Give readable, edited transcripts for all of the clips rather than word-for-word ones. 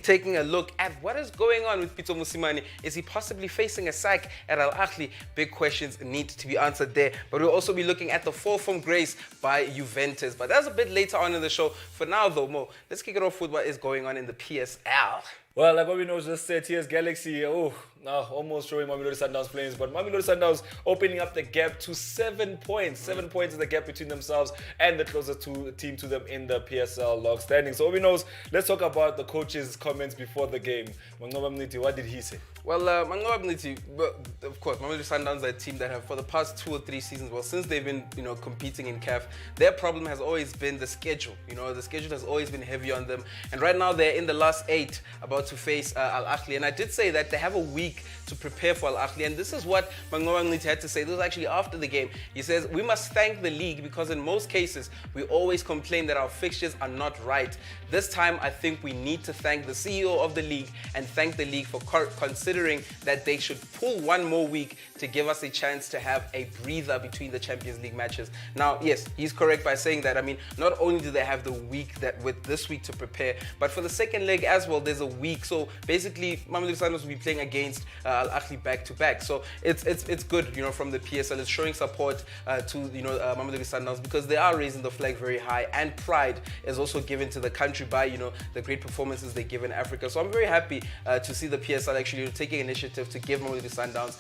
Taking a look at what is going on with Pitso Mosimane. Is he possibly facing a sack at Al Ahly? Big questions need to be answered there. But we'll also be looking at the fall from grace by Juventus. But that's a bit later on in the show. For now, though, Mo, let's kick it off with what is going on in the PSL. Well, like OB.KNOWS just said, TS Galaxy, almost showing Mamelodi Sundowns flames, but Mamelodi Sundowns opening up the gap to 7 points. 7 points is the gap between themselves and the closest team to them in the PSL log standing. So OB.KNOWS, let's talk about the coach's comments before the game. Mangoba Mniti, what did he say? Well, Mangoba Mniti, of course, Mamelodi Sundowns are a team that have, for the past 2 or 3 seasons, well, since they've been, competing in CAF, their problem has always been the schedule. The schedule has always been heavy on them. And right now they're in the last 8, about to face Al Ahly. And I did say that they have a week to prepare for Al Ahly. And this is what Mangoba Mniti had to say. This was actually after the game. He says, we must thank the league because in most cases, we always complain that our fixtures are not right. This time, I think we need to thank the CEO of the league and thank the league for considering that they should pull 1 more week to give us a chance to have a breather between the Champions League matches. Now, yes, he's correct by saying that. I mean, not only do they have the week with this week to prepare, but for the second leg as well, there's a week. So basically, Mamelodi Sundowns will be playing against Al Ahly back to back. So it's good, from the PSL. It's showing support to Mamelodi Sundowns because they are raising the flag very high, and pride is also given to the country by the great performances they give in Africa. So I'm very happy to see the PSL actually taking initiative to give Mamelodi Sundowns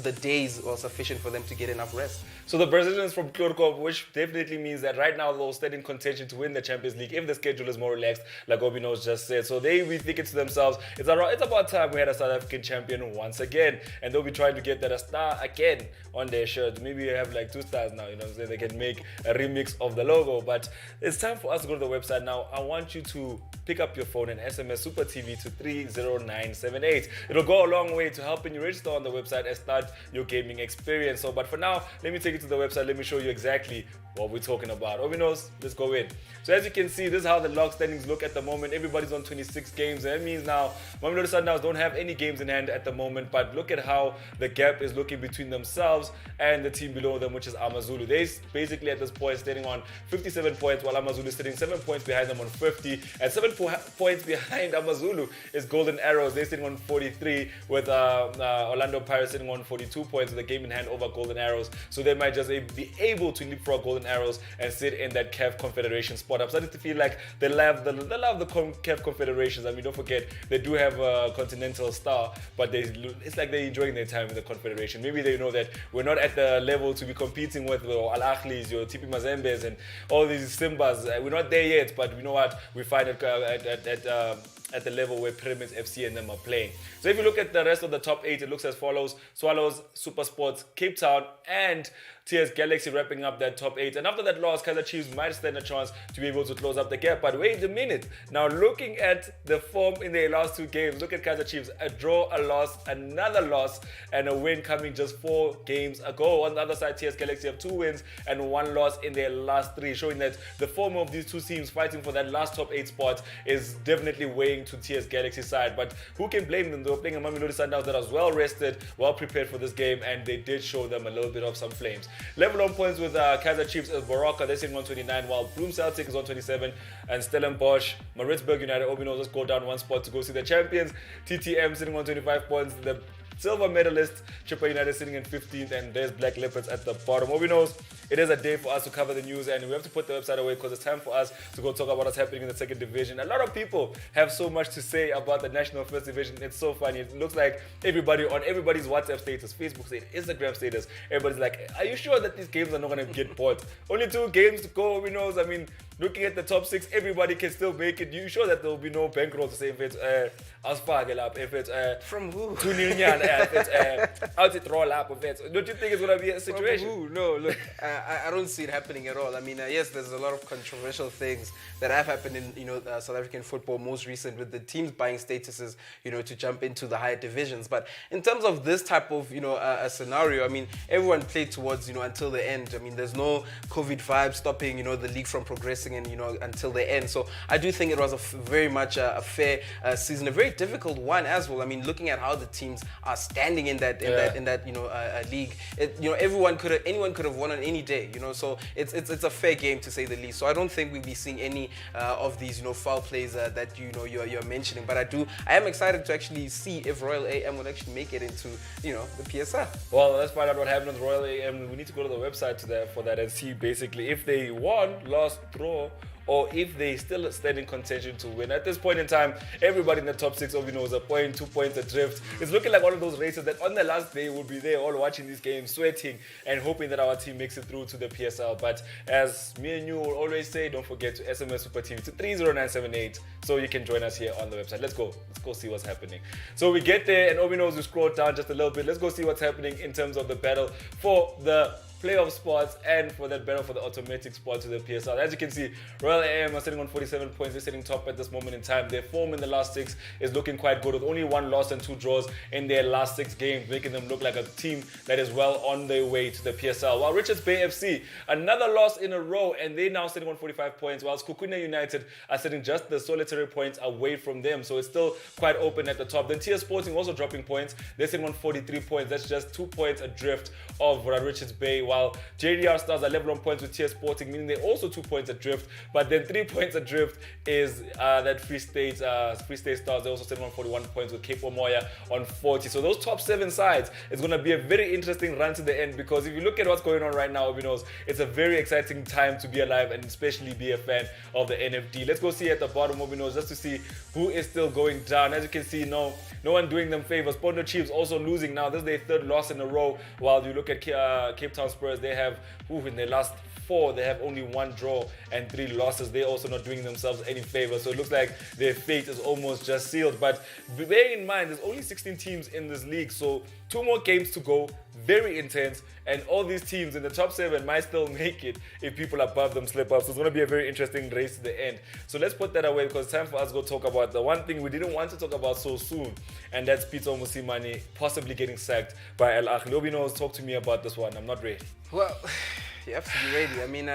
the days were sufficient for them to get enough rest. So the Brazilians from Klorkop, which definitely means that right now they'll stand in contention to win the Champions League if the schedule is more relaxed, like OB.KNOWS just said. So they be thinking to themselves, it's about time we had a South African champion once again, and they'll be trying to get that a star again on their shirt. Maybe they have like 2 stars now, so they can make a remix of the logo. But it's time for us to go to the website now. I want you to pick up your phone and SMS Super TV to 30978. It'll go a long way to helping you register on the website and start your gaming experience. So, but for now, let me take you to the website. Let me show you exactly what we're talking about. OB.KNOWS, let's go in. So as you can see, this is how the log standings look at the moment. Everybody's on 26 games. And that means now Mamelodi Sundowns don't have any games in hand at the moment. But look at how the gap is looking between themselves and the team below them, which is Amazulu. They basically at this point standing on 57 points, while Amazulu is sitting 7 points behind them on 50. And 7 points behind Amazulu is Golden Arrows. They're sitting on 43, with Orlando Pirates sitting on 42 points with a game in hand over Golden Arrows. So they might just be able to leapfrog Golden Arrows and sit in that CAF Confederation spot. I'm starting to feel like they love the CAF Confederations. I mean, don't forget, they do have a continental star, but it's like they're enjoying their time in the Confederation. Maybe they know that we're not at the level to be competing with Al Ahly's, your TP Mazembes, and all these Simbas. We're not there yet, but you know what? We find it at the level where Pyramids FC and them are playing. So if you look at the rest of the top 8, it looks as follows: Swallows, Super Sports, Cape Town, and TS Galaxy wrapping up that top 8. And after that loss, Kaizer Chiefs might stand a chance to be able to close up the gap. But wait a minute. Now looking at the form in their last 2 games, look at Kaizer Chiefs. A draw, a loss, another loss, and a win coming just 4 games ago. On the other side, TS Galaxy have 2 wins and 1 loss in their last 3, showing that the form of these 2 teams fighting for that last top 8 spot is definitely weighing to TS Galaxy side. But who can blame them? They were playing a Mamelodi Sundowns that was well rested, well prepared for this game, and they did show them a little bit of some flames. Level on points with Kaizer Chiefs is Baroka, they're sitting on 29, while Bloem Celtic is on 27, and Stellenbosch, Maritzburg United, OB.KNOWS just go down 1 spot to go see the champions. TTM sitting on 25 points, the silver medalist, Chippa United sitting in 15th, and there's Black Leopards at the bottom. OB.KNOWS, it is a day for us to cover the news, and we have to put the website away because it's time for us to go talk about what's happening in the 2nd division. A lot of people have so much to say about the National First Division. It's so funny. It looks like everybody on everybody's WhatsApp status, Facebook status, Instagram status, everybody's like, are you sure that these games are not going to get bought? Only 2 games to go, OB.KNOWS. I mean, looking at the top 6, everybody can still make it. You sure that there will be no bankroll to say if it's if it's from who? 2-0, if it's out it roll up, if it's, don't you think it's going to be a situation? From who? No, look, I don't see it happening at all. I mean, yes, there's a lot of controversial things that have happened in South African football, most recent with the teams buying statuses to jump into the higher divisions. But in terms of this type of a scenario, I mean, everyone played towards until the end. I mean, there's no COVID vibe stopping the league from progressing competing in, until the end. So I do think it was very much a fair season, a very difficult one as well. I mean, looking at how the teams are standing in that league, anyone could have won on any day. So it's a fair game to say the least. So I don't think we'll be seeing any of these foul plays that you're mentioning. But I am excited to actually see if Royal AM will actually make it into the PSL. Well, let's find out what happened with Royal AM. We need to go to the website for that and see basically if they won, lost, draw, or if they still stand in contention to win. At this point in time, everybody in the top 6 is a point, 2 points adrift. It's looking like one of those races that on the last day we'll be there all watching these games, sweating and hoping that our team makes it through to the PSL. But as me and you will always say, don't forget to SMS Super TV to 30978 so you can join us here on the website. Let's go see what's happening. So we get there and OB knows we scroll down just a little bit. Let's go see what's happening in terms of the battle for the playoff spots and for that battle for the automatic spot to the PSL. As you can see, Royal AM are sitting on 47 points. They're sitting top at this moment in time. Their form in the last 6 is looking quite good with only 1 loss and 2 draws in their last 6 games, making them look like a team that is well on their way to the PSL. While Richards Bay FC, another loss in a row, and they're now sitting on 45 points, whilst Kukuna United are sitting just the solitary points away from them. So it's still quite open at the top. Then TS Sporting also dropping points. They're sitting on 43 points. That's just 2 points adrift of Richards Bay, while JDR Stars are level on points with TS Sporting, meaning they're also 2 points adrift. But then 3 points adrift is that Free State Stars. They're also sitting on 41 points with Cape Omoya on 40. So those top 7 sides is going to be a very interesting run to the end, because if you look at what's going on right now, OB knows it's a very exciting time to be alive and especially be a fan of the NFD. Let's go see at the bottom, OB knows, just to see who is still going down. As you can see, no one doing them favors. Bondo Chiefs also losing now. This is their 3rd loss in a row. While you look at Cape Town Spurs, they have in their last 4, they have only 1 draw and 3 losses. They're also not doing themselves any favor. So it looks like their fate is almost just sealed. But bear in mind, there's only 16 teams in this league. So 2 more games to go, very intense. And all these teams in the top 7 might still make it if people above them slip up. So it's going to be a very interesting race to the end. So let's put that away, because it's time for us to go talk about the one thing we didn't want to talk about so soon. And that's Pitso Mosimane possibly getting sacked by Al Ahly. OB knows, talk to me about this one. I'm not ready. Well, you have to be ready. I mean,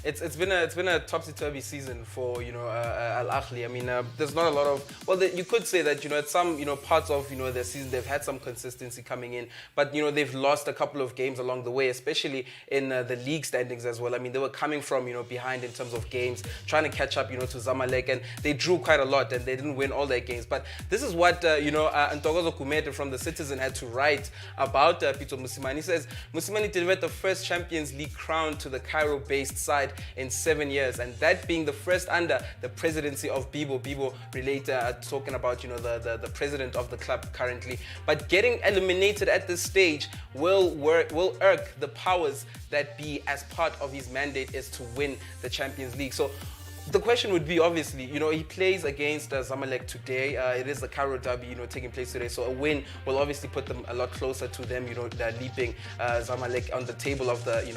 it's been a topsy-turvy season for Al Ahly. I mean, there's not a lot of, well, you could say that at some parts of their season they've had some consistency coming in, but they've lost a couple of games along the way, especially in the league standings as well. I mean, they were coming from behind in terms of games, trying to catch up to Zamalek, and they drew quite a lot and they didn't win all their games. But this is what Ntokozo Kumete from the Citizen had to write about Pitso Mosimane. He says Mosimane delivered the first Champions League crown to the Cairo-based side in 7 years, and that being the first under the presidency of Bibo. Bibo related talking about the president of the club currently. But getting eliminated at this stage will irk the powers that be, as part of his mandate is to win the Champions League. So the question would be, obviously, he plays against Zamalek today. It is the Cairo derby, taking place today. So a win will obviously put them a lot closer to them, leaping Zamalek on the table of the,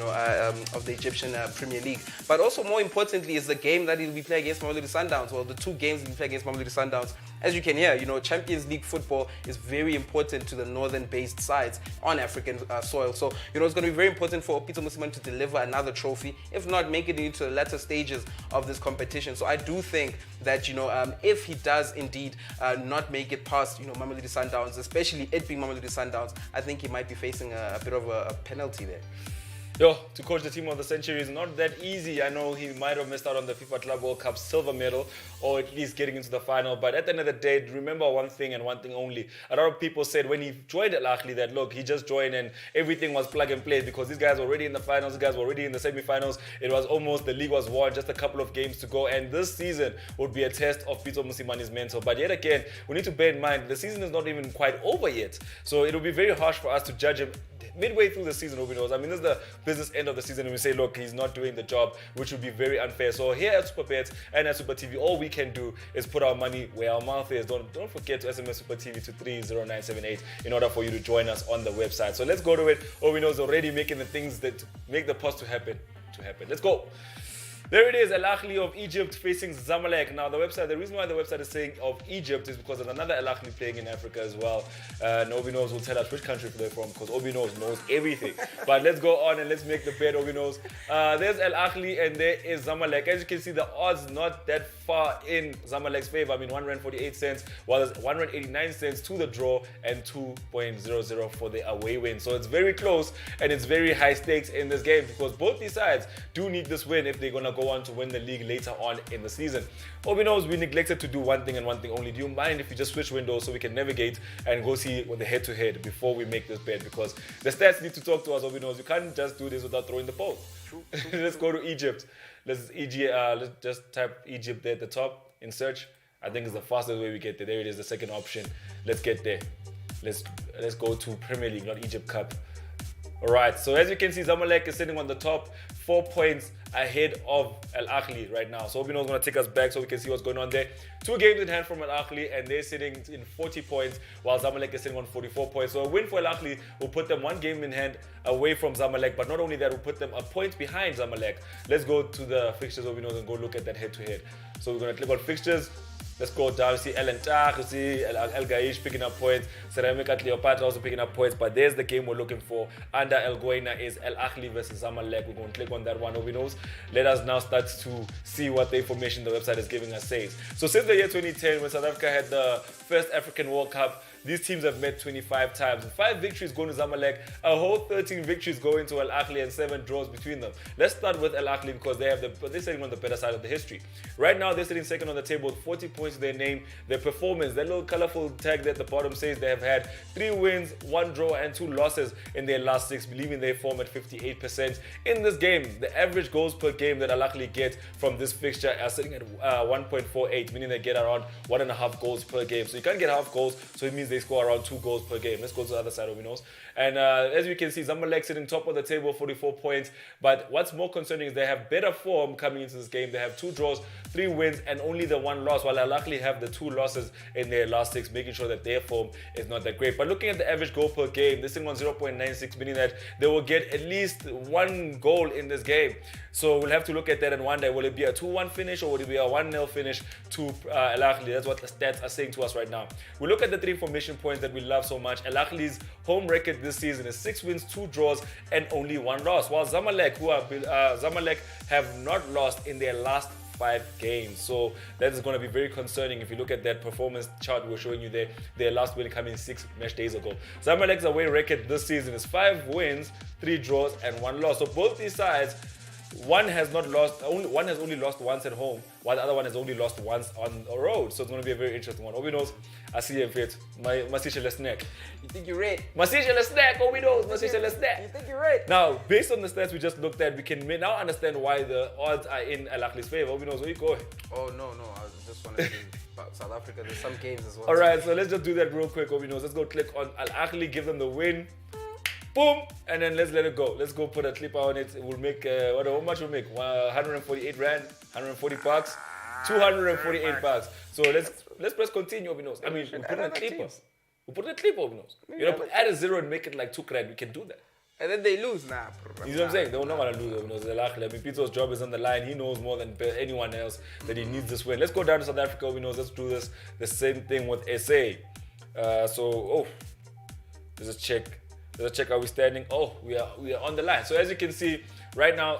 of the Egyptian Premier League. But also, more importantly, is the game that he'll be playing against Mamelodi Sundowns. Well, the 2 games he'll be playing against Mamelodi Sundowns. As you can hear, Champions League football is very important to the northern-based sides on African soil. So, it's going to be very important for Pitso Mosimane to deliver another trophy, if not make it into the latter stages of this competition. So I do think that, if he does indeed not make it past, Mamelodi Sundowns, especially it being Mamelodi Sundowns, I think he might be facing a bit of a penalty there. To coach the team of the century is not that easy. I know he might have missed out on the FIFA Club World Cup silver medal, or at least getting into the final. But at the end of the day, remember one thing and one thing only. A lot of people said when he joined Al Ahly that, look, he just joined and everything was plug and play, because these guys were already in the finals, these guys were already in the semi-finals. It was almost, the league was won, just a couple of games to go. And this season would be a test of Pitso Mosimane's mental. But yet again, we need to bear in mind, the season is not even quite over yet. So it will be very harsh for us to judge him midway through the season. OB knows. I mean, this is the business end of the season, and we say, look, he's not doing the job, which would be very unfair. So here at SuperBets and at Super TV, all we can do is put our money where our mouth is. Don't forget to SMS Super TV to 30978 in order for you to join us on the website. So let's go to it. OB knows already making the things that make the post to happen. Let's go. There it is, Al Ahly of Egypt facing Zamalek. Now, the reason why the website is saying of Egypt is because there's another Al Ahly playing in Africa as well. And Obi Knows will tell us which country they're from because Obi knows everything. But let's go on and let's make the bet, Obi Knows. There's Al Ahly and there is Zamalek. As you can see, the odds not that far in Zamalek's favor. I mean, 1 rand 48 cents, while there's 1 rand 89 cents to the draw and 2.00 for the away win. So it's very close and it's very high stakes in this game because both these sides do need this win if they're going to go on to win the league later on in the season. Obi Knows we neglected to do one thing and one thing only. Do you mind if you just switch windows so we can navigate and go see the head-to-head before we make this bet? Because the stats need to talk to us, Obi Knows. You can't just do this without throwing the poll. True. Let's go to Egypt. Let's just type Egypt there at the top in search. I think it's the fastest way we get there. There it is, the second option. Let's get there. Let's go to Premier League, not Egypt Cup. All right, so as you can see, Zamalek is sitting on the top, 4 points ahead of Al Ahly right now. So Obi Knows going to take us back so we can see what's going on there. 2 games in hand from Al Ahly, and they're sitting in 40 points, while Zamalek is sitting on 44 points. So a win for Al Ahly will put them 1 game in hand away from Zamalek, but not only that, will put them a point behind Zamalek. Let's go to the fixtures, Obi Knows, and go look at that head-to-head. So we're going to click on fixtures. Let's go down. You see El Entach, you see El Gaish picking up points. Ceramica Cleopatra also picking up points. But there's the game we're looking for. Under El Guaina is El Ahly versus Zamalek. We're going to click on that one, Obi Knows. Let us now start to see what the information the website is giving us says. So since the year 2010, when South Africa had the first African World Cup, these teams have met 25 times. 5 victories going to Zamalek, a whole 13 victories going to Al Ahly, and 7 draws between them. Let's start with Al Ahly because they're sitting on the better side of the history. Right now, they're sitting second on the table with 40 points to their name. Their performance, that little colorful tag at the bottom says they have had 3 wins, 1 draw, and 2 losses in their last 6, leaving their form at 58%. In this game, the average goals per game that Al Ahly get from this fixture are sitting at 1.48, meaning they get around 1.5 goals per game. So you can't get half goals, so it means they score around 2 goals per game. Let's go to the other side, Obi Knows. And as we can see, Zamalek sitting top of the table, 44 points. But what's more concerning is they have better form coming into this game. They have 2 draws, 3 wins, and only the 1 loss, while Al Ahly have the 2 losses in their last 6, making sure that their form is not that great. But looking at the average goal per game, they're sitting on 0.96, meaning that they will get at least 1 goal in this game. So we'll have to look at that and wonder, will it be a 2-1 finish or will it be a 1-0 finish to Al Ahly? That's what the stats are saying to us right now. We look at the 3 formation points that we love so much. Al Ahly's home record this season is 6 wins, 2 draws, and only 1 loss. While Zamalek, Zamalek have not lost in their last 5 games. So that is going to be very concerning if you look at that performance chart we're showing you there. Their last win coming 6 match days ago. Zamalek's away record this season is 5 wins, 3 draws, and 1 loss. So both these sides, one has only lost once at home, while the other one has only lost once on the road. So it's going to be a very interesting one. Obi Knows, I see him fit. Masisha Lesnek. You think you're right? Masisha Lesnek, Obi Knows, Masisha Lesnek. You think you're right? Now, based on the stats we just looked at, we can now understand why the odds are in Al Ahly's favor. Obi Knows, where you going? Oh, no. I just wanted to about South Africa. There's some games as well. All right, so let's just do that real quick, Obi Knows. Let's go click on Al Ahly, give them the win. Boom, and then let's let it go. Let's go put a clip on it. We'll make how much we'll make? 148 rand, 140 bucks, 248 bucks. So let's press continue, Obi Knows. I mean, we'll put in a clip. We'll put in a clip, Obi Knows. You know, add a 0 and make it like 2 grand. We can do that. And then they lose. Nah, you know what I'm saying? They're not gonna lose, Obi Knows. I mean, Pitso's job is on the line. He knows more than anyone else that he needs this win. Let's go down to South Africa, Obi Knows. Let's do this. The same thing with SA. There's a check. Let's check how we're standing. Oh, we are on the line. So as you can see, right now,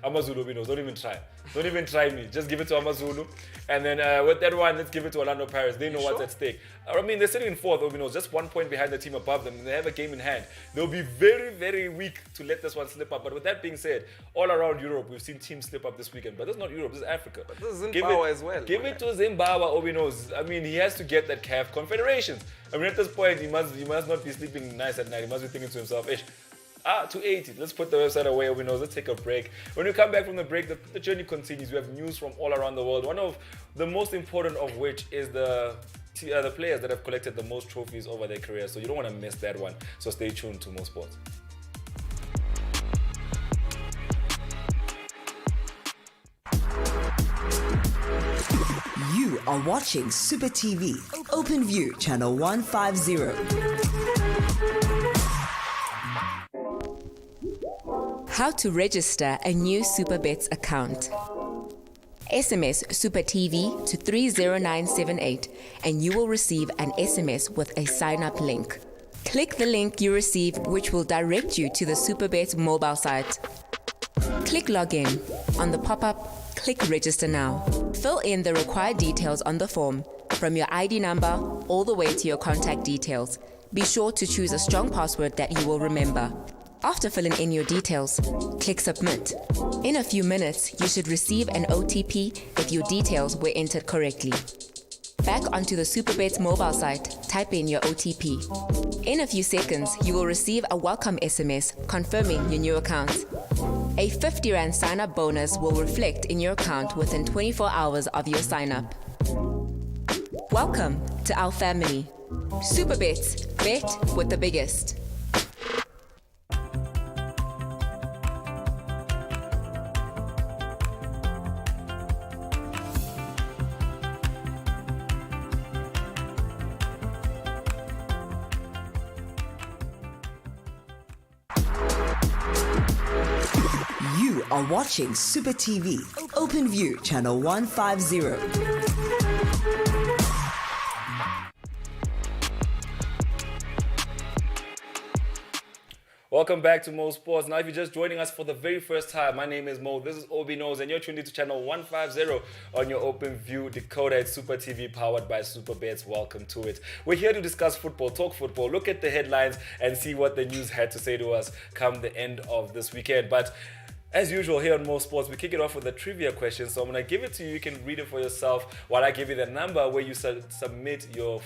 Amazulu, Obi Knows, don't even try. Don't even try me. Just give it to Amazulu. And then with that one, let's give it to Orlando Pirates. They know what's at stake. I mean, they're sitting in 4th, Obi Knows, just 1 point behind the team above them. And they have a game in hand. They'll be very, very weak to let this one slip up. But with that being said, all around Europe, we've seen teams slip up this weekend. But that's not Europe, this is Africa. But this is Zimbabwe as well. Give it to Zimbabwe, Obi Knows. I mean, he has to get that CAF Confederations. I mean, at this point, he must not be sleeping nice at night. He must be thinking to himself, 280. Let's put the website away, Obi Knows. Let's take a break. When we come back from the break, the journey continues. We have news from all around the world. One of the most important of which is the players that have collected the most trophies over their career. So you don't want to miss that one. So stay tuned to More Sports. You are watching Super TV, Open View, channel 150. How to register a new SuperBets account. SMS Super TV to 30978 and you will receive an SMS with a sign-up link. Click the link you receive, which will direct you to the SuperBets mobile site. Click Login. On the pop-up, click Register Now. Fill in the required details on the form, from your ID number all the way to your contact details. Be sure to choose a strong password that you will remember. After filling in your details, click Submit. In a few minutes, you should receive an OTP if your details were entered correctly. Back onto the SuperBets mobile site, type in your OTP. In a few seconds, you will receive a welcome SMS confirming your new account. A 50 Rand sign-up bonus will reflect in your account within 24 hours of your sign-up. Welcome to our family. SuperBets, bet with the biggest. You are watching Super TV, Open View, channel 150. Welcome back to Mo Sports. Now, if you're just joining us for the very first time, my name is Mo. This is OB.KNOWS, and you're tuned into channel 150 on your Open View decoder at Super TV, powered by SuperBets. Welcome to it. We're here to discuss football, talk football, look at the headlines, and see what the news had to say to us come the end of this weekend. But as usual, here on Mo Sports, we kick it off with a trivia question. So I'm going to give it to you. You can read it for yourself while I give you the number where you submit your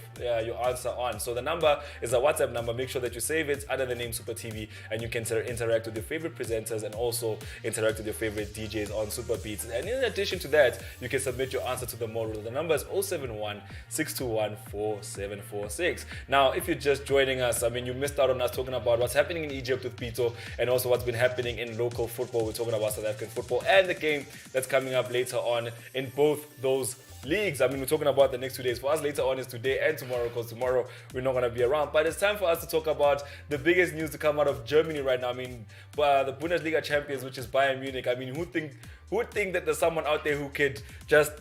answer on. So the number is a WhatsApp number. Make sure that you save it under the name Super TV, and you can interact with your favorite presenters and also interact with your favorite DJs on Super Beats. And in addition to that, you can submit your answer to the model. The number is 071 621 4746. Now, if you're just joining us, I mean, you missed out on us talking about what's happening in Egypt with Pitso and also what's been happening in local football. We're talking about South African football and the game that's coming up later on in both those leagues. I mean, we're talking about the next 2 days. For us, later on is today and tomorrow, because tomorrow we're not going to be around. But it's time for us to talk about the biggest news to come out of Germany right now. I mean, the Bundesliga champions, which is Bayern Munich. I mean, who would think that there's someone out there who could just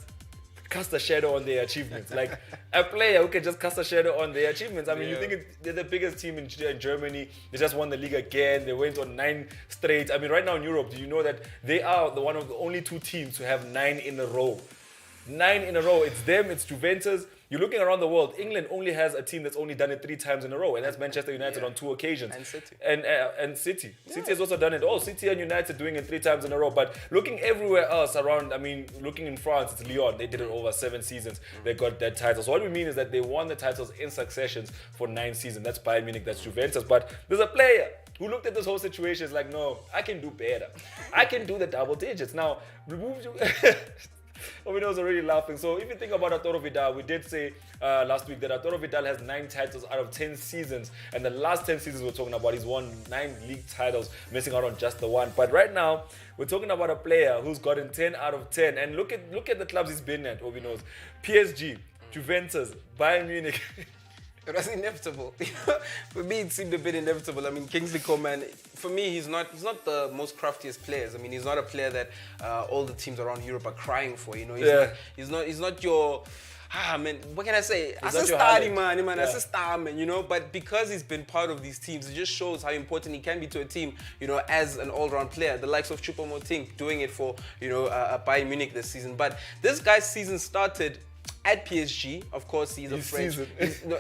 cast a shadow on their achievements? Like a player who can just cast a shadow on their achievements. I mean, you think they're the biggest team in Germany. They just won the league again. They went on 9 straight. I mean, right now in Europe, do you know that they are one of the only 2 teams to have 9 in a row? 9 in a row. It's them, it's Juventus. You're looking around the world. England only has a team that's only done it 3 times in a row, and that's Manchester United on 2 occasions. And City. And City. Yeah. City has also done it all. City and United doing it 3 times in a row. But looking everywhere else around, I mean, looking in France, it's Lyon. They did it over 7 seasons. They got that title. So what we mean is that they won the titles in successions for 9 seasons. That's Bayern Munich, that's Juventus. But there's a player who looked at this whole situation is like, no, I can do better. I can do the double digits. Now, remove you. Omino was already laughing. So if you think about Arturo Vidal, we did say last week that Arturo Vidal has 9 titles out of 10 seasons. And the last 10 seasons we're talking about, he's won 9 league titles, missing out on just the 1. But right now, we're talking about a player who's gotten 10 out of 10. And look at the clubs he's been at, Omino. PSG, Juventus, Bayern Munich. It was inevitable. For me, it seemed a bit inevitable. I mean, Kingsley Coman, for me, he's not the most craftiest players. I mean, he's not a player that all the teams around Europe are crying for. You know, he's not your. Man, what can I say? As a star, man, you know. But because he's been part of these teams, it just shows how important he can be to a team, you know, as an all-round player. The likes of Choupo-Moting doing it for, you know, Bayern Munich this season. But this guy's season started at PSG. Of course, he's a French.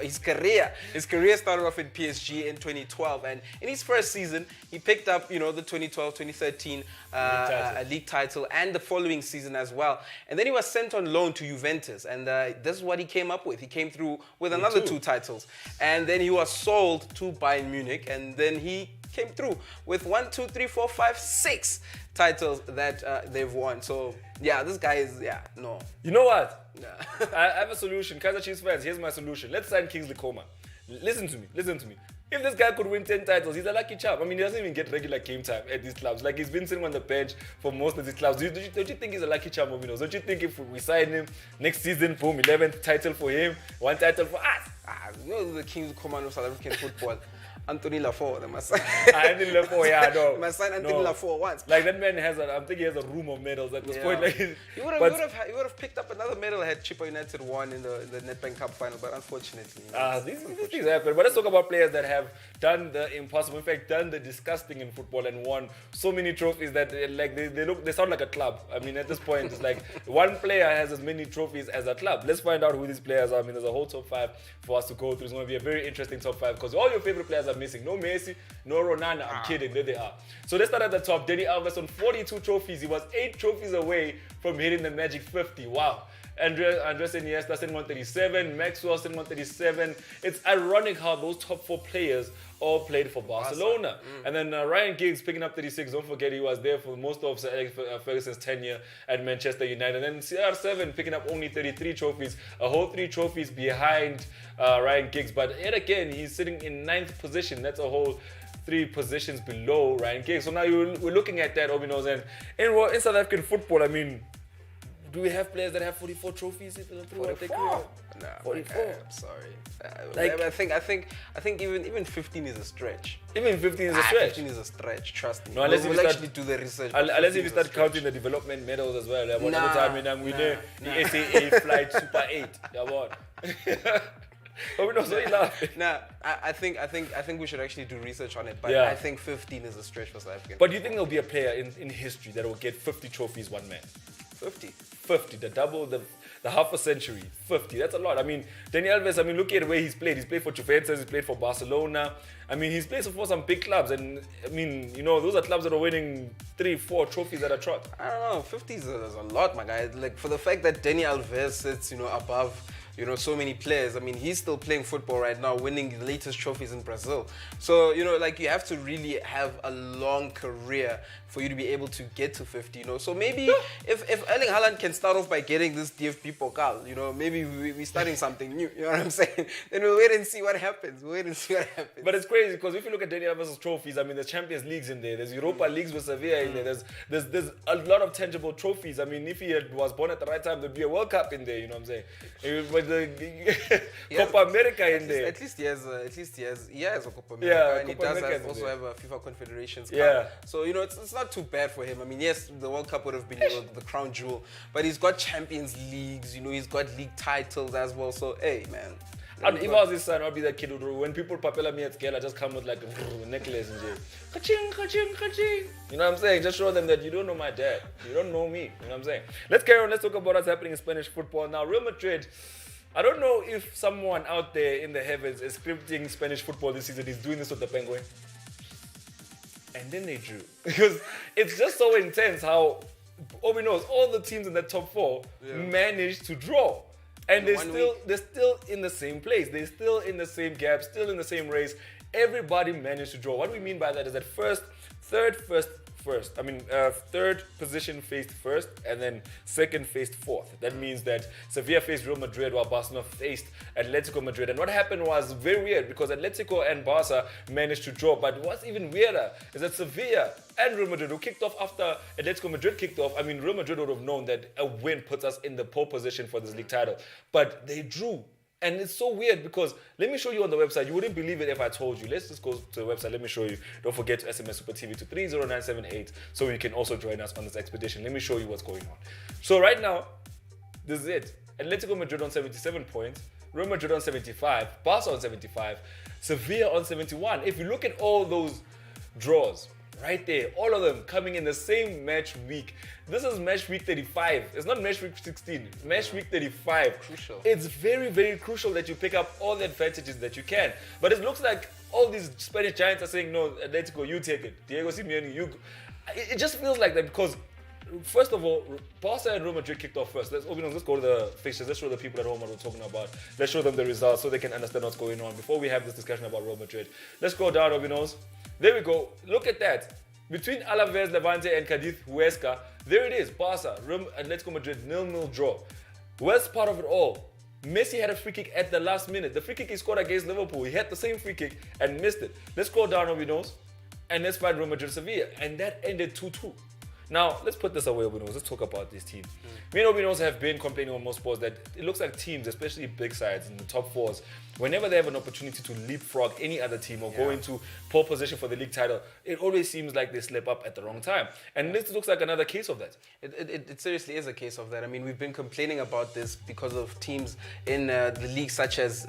His career started off at PSG in 2012, and in his first season, he picked up, you know, the 2012-2013 league title, and the following season as well. And then he was sent on loan to Juventus, and this is what he came up with. He came through with another 2 titles, and then he was sold to Bayern Munich, and then he came through with 1, 2, 3, 4, 5, 6 titles that they've won. So yeah, this guy is no. You know what? I have a solution. Kaizer Chiefs fans, here's my solution. Let's sign Kingsley Coman. Listen to me. If this guy could win 10 titles, he's a lucky chap. I mean, he doesn't even get regular game time at these clubs. Like, he's been sitting on the bench for most of these clubs. Don't you think he's a lucky chap, Movinos? Don't you think if we sign him next season, boom, 11th title for him, 1 title for us? You know, the Kingsley Coman of South African football. Anthony Lafort. They must sign. Anthony Lafort, yeah, no. They must sign Anthony Lafort once. Like that man has I think he has a room of medals at this point. Like, you would have picked up another medal had Chippa United won in the Nedbank Cup final, but unfortunately, these things happen. But let's talk about players that have done the impossible, in fact, done the disgusting in football and won so many trophies that they sound like a club. I mean, at this point, it's like one player has as many trophies as a club. Let's find out who these players are. I mean, there's a whole top 5 for us to go through. It's going to be a very interesting top 5 because all your favorite players are missing. No Messi, no Ronaldo. I'm kidding. There they are. So let's start at the top. Dani Alves on 42 trophies. He was 8 trophies away from hitting the magic 50. Wow. Andres Iniesta sitting on 37, Maxwell sitting on 37. It's ironic how those top 4 players all played for Barcelona. And then Ryan Giggs picking up 36. Don't forget he was there for most of Sir Alex Ferguson's tenure at Manchester United. And then CR7 picking up only 33 trophies, a whole 3 trophies behind Ryan Giggs. But yet again, he's sitting in 9th position. That's a whole 3 positions below Ryan Giggs. So now we're looking at that, OB.KNOWS. And in South African football, I mean, do we have players that have 44 trophies throughout their career? No, 44. I'm sorry. I think even 15 is a stretch. Even 15 is a stretch. 15 is a stretch. Trust me. No, unless we'll actually do the research. Unless if you start counting the development medals as well. One other time when I'm winning the SAA Flight Super 8. Yeah, what? I think we should actually do research on it. But Yeah. I think 15 is a stretch for South African. But do you think there'll be a player in history that will get 50 trophies one man? 50, the double, the half a century, 50. That's a lot. I mean, Dani Alves, I mean, look at where he's played. He's played for Juventus, he's played for Barcelona. I mean, he's played for some big clubs. And, I mean, you know, those are clubs that are winning 3, 4 trophies at a trot. I don't know, 50 is a lot, my guy. Like, for the fact that Dani Alves sits, above, so many players. I mean, he's still playing football right now, winning the latest trophies in Brazil. So, like, you have to really have a long career for you to be able to get to 50, So maybe if Erling Haaland can start off by getting this DFB Pokal, maybe we're starting something new, you know what I'm saying? Then we'll wait and see what happens. But it's crazy because if you look at Dani Alves' trophies, I mean, there's Champions Leagues in there, there's Europa Leagues with Sevilla in there, there's a lot of tangible trophies. I mean, if he was born at the right time, there'd be a World Cup in there, you know what I'm saying? With the Copa America in there. At least he has a Copa America, Yeah, and Copa he America does also have a FIFA Confederations Cup. Yeah. So it's not too bad for him. I mean, yes, the World Cup would have been the crown jewel, but he's got Champions Leagues. He's got league titles as well. So hey, man. And if I was his son, I'd be that kid who, when people papella me at scale, I just come with like a necklace and shit. Ka-ching, ka-ching, ka-ching. You know what I'm saying? Just show them that you don't know my dad. You don't know me. You know what I'm saying? Let's carry on. Let's talk about what's happening in Spanish football. Now, Real Madrid, I don't know if someone out there in the heavens is scripting Spanish football this season is doing this with the Penguin. And then they drew. Because it's just so intense how, OB.KNOWS, all the teams in the top 4 managed to draw. And they're still in the same place. They're still in the same gap, still in the same race. Everybody managed to draw. What we mean by that is that third position faced first, and then second faced fourth. That means that Sevilla faced Real Madrid while Barcelona faced Atletico Madrid. And what happened was very weird because Atletico and Barca managed to draw. But what's even weirder is that Sevilla and Real Madrid, who kicked off after Atletico Madrid kicked off, I mean, Real Madrid would have known that a win puts us in the pole position for this league title. But they drew. And it's so weird because, let me show you on the website. You wouldn't believe it if I told you. Let's just go to the website. Let me show you. Don't forget to SMS Super TV to 30978 so you can also join us on this expedition. Let me show you what's going on. So right now, this is it. Atletico Madrid on 77 points. Real Madrid on 75. Barca on 75. Sevilla on 71. If you look at all those draws, right there, all of them coming in the same match week. This is match week 35. It's not match week 16. Match week 35. Crucial. It's very, very crucial that you pick up all the advantages that you can. But it looks like all these Spanish giants are saying, no, Atletico, you take it. Diego Simeone, you go. It just feels like that because, first of all, Barca and Real Madrid kicked off first. Let's go to the fixtures. Let's show the people at home what we're talking about. Let's show them the results so they can understand what's going on before we have this discussion about Real Madrid. Let's go down, OB.KNOWS. There we go. Look at that. Between Alaves, Levante, and Cadiz, Huesca, there it is. Barca, Atletico Madrid, 0-0 draw. Worst part of it all, Messi had a free kick at the last minute. The free kick he scored against Liverpool, he had the same free kick and missed it. Let's go down, OB.KNOWS, and let's find Real Madrid, Sevilla. And that ended 2-2. Now, let's put this away, Obinos. Let's talk about this team. Me and Obinos have been complaining on most sports that it looks like teams, especially big sides in the top fours, whenever they have an opportunity to leapfrog any other team or go into pole position for the league title, it always seems like they slip up at the wrong time. And this looks like another case of that. It seriously is a case of that. I mean, we've been complaining about this because of teams in the league such as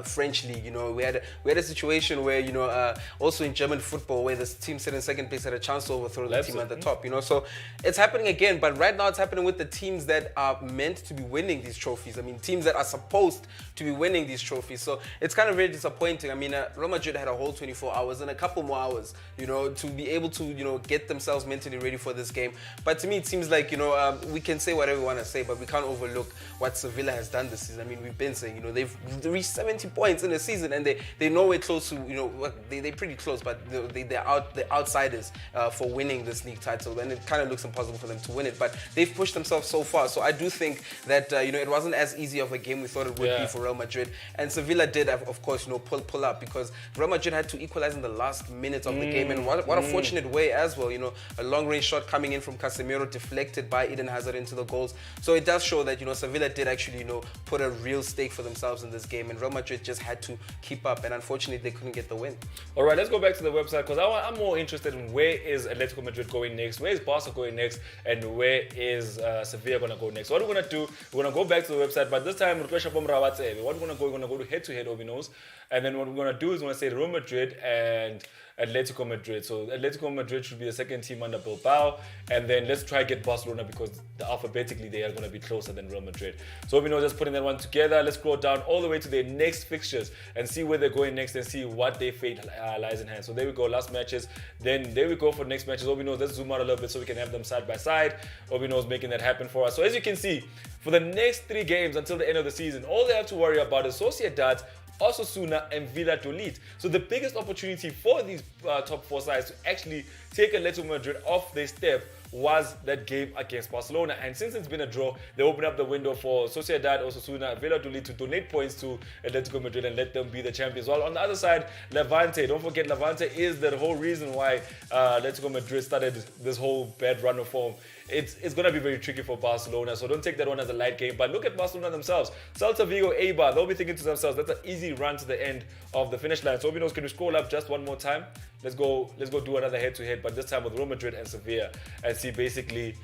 French league. You know, we had a situation where, you know, also in German football where this team sitting in second place had a chance to overthrow the team at the top. You know, so it's happening again. But right now it's happening with the teams that are meant to be winning these trophies. I mean, teams that are supposed to be winning these trophies. So it's kind of very disappointing. I mean, Real Madrid had a whole 24 hours and a couple more hours, you know, to be able to, you know, get themselves mentally ready for this game. But to me, it seems like, you know, we can say whatever we want to say, but we can't overlook what Sevilla has done this season. I mean, we've been saying, you know, they've reached 70 points in the season, and they're nowhere close to, you know, they're pretty close, but they're outsiders for winning this league title, and it kind of looks impossible for them to win it. But they've pushed themselves so far, so I do think that you know, it wasn't as easy of a game we thought it would be for Real Madrid. And Sevilla did, of course, you know, pull up, because Real Madrid had to equalize in the last minutes of the game, and what a fortunate way as well. You know, a long-range shot coming in from Casemiro, deflected by Eden Hazard into the goals. So it does show that, you know, Sevilla did actually, you know, put a real stake for themselves in this game, and Real Madrid just had to keep up, and unfortunately they couldn't get the win. All right, let's go back to the website, because I'm more interested in where is Atletico Madrid going next, where is Barca going next, and where is Sevilla going to go next. So what we're going to do, we're going to go back to the website, but this time what we're going to go to head-to-head, Obinos, and then what we're going to do is we're going to say Real Madrid and Atletico Madrid. So Atletico Madrid should be the second team under Bilbao, and then let's try get Barcelona, because alphabetically they are going to be closer than Real Madrid. So we know, just putting that one together, let's scroll down all the way to their next fixtures and see where they're going next and see what their fate lies in hand. So there we go, last matches. Then there we go for next matches. Obi knows, let's zoom out a little bit so we can have them side by side. Obi knows making that happen for us. So as you can see, for the next 3 games until the end of the season, all they have to worry about is Sociedad, Osasuna and Valladolid. So the biggest opportunity for these top 4 sides to actually take Atletico Madrid off their step was that game against Barcelona. And since it's been a draw, they open up the window for Sociedad, Osasuna, Valladolid to donate points to Atletico Madrid and let them be the champions. While on the other side, Levante, don't forget, Levante is the whole reason why Atletico Madrid started this whole bad run of form. It's going to be very tricky for Barcelona, so don't take that one as a light game. But look at Barcelona themselves. Celta Vigo, Eibar, they'll be thinking to themselves, that's an easy run to the end of the finish line. So Obinos, can we scroll up just one more time? Let's go do another head-to-head, but this time with Real Madrid and Sevilla, and see basically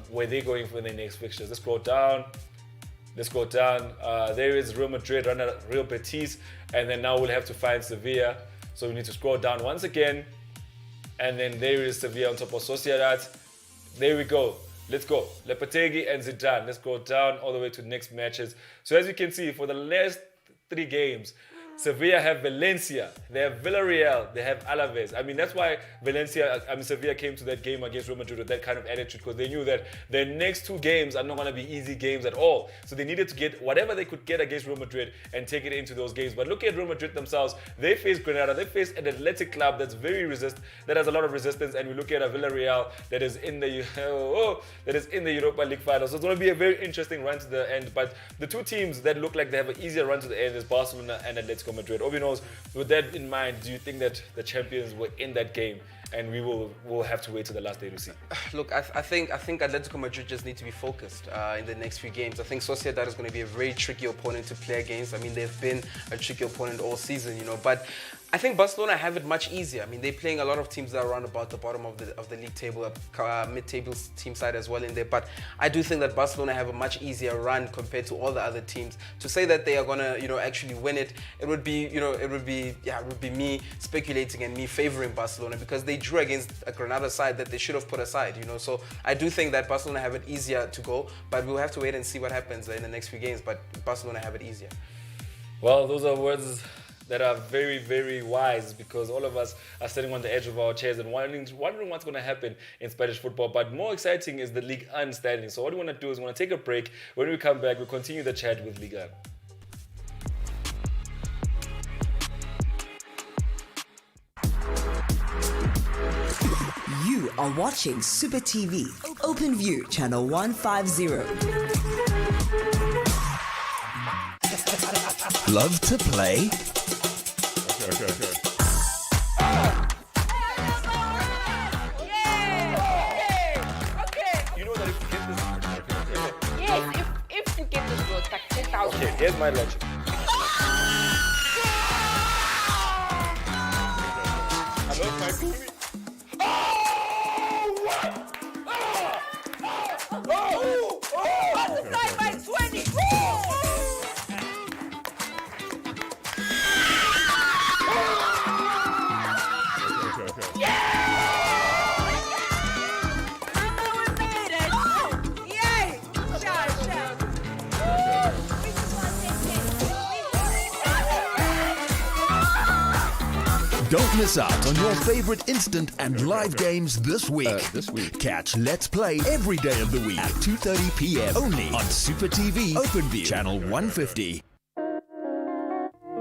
where they're going for their next fixtures. Let's scroll down. There is Real Madrid, Real Betis, and then now we'll have to find Sevilla. So we need to scroll down once again, and then there is Sevilla on top of Sociedad. There we go. Let's go. Lopetegui and Zidane. Let's go down all the way to next matches. So as you can see, for the last 3 games, Sevilla have Valencia, they have Villarreal, they have Alaves. I mean, that's why Sevilla came to that game against Real Madrid with that kind of attitude, because they knew that their next 2 games are not going to be easy games at all. So they needed to get whatever they could get against Real Madrid and take it into those games. But look at Real Madrid themselves. They face Granada, they face an athletic club that's that has a lot of resistance, and we look at a Villarreal that is in the Europa League final. So it's going to be a very interesting run to the end. But the 2 teams that look like they have an easier run to the end is Barcelona and Atletico Madrid. Obi knows, with that in mind, do you think that the champions were in that game and we'll have to wait till the last day to see? Look, I think Atletico Madrid just need to be focused in the next few games. I think Sociedad is going to be a very tricky opponent to play against. I mean, they've been a tricky opponent all season, you know, but I think Barcelona have it much easier. I mean, they're playing a lot of teams that are around about the bottom of the league table, mid-table team side as well in there. But I do think that Barcelona have a much easier run compared to all the other teams. To say that they are gonna, you know, actually win it, it would be me speculating and me favoring Barcelona, because they drew against a Granada side that they should have put aside, you know. So I do think that Barcelona have it easier to go, but we'll have to wait and see what happens in the next few games. But Barcelona have it easier. Well, those are words that are very, very wise, because all of us are sitting on the edge of our chairs and wondering what's going to happen in Spanish football. But more exciting is the Ligue 1 standing. So what we want to do is we want to take a break. When we come back, we'll continue the chat with Ligue 1. You are watching Super TV, Open View, channel 150. Love to play? Okay, here's my logic. I know it might fool me. Multiply by 20. Don't miss out on your favorite instant and live games this week. Catch Let's Play every day of the week at 2:30 p.m. only on Super TV OpenView channel 150.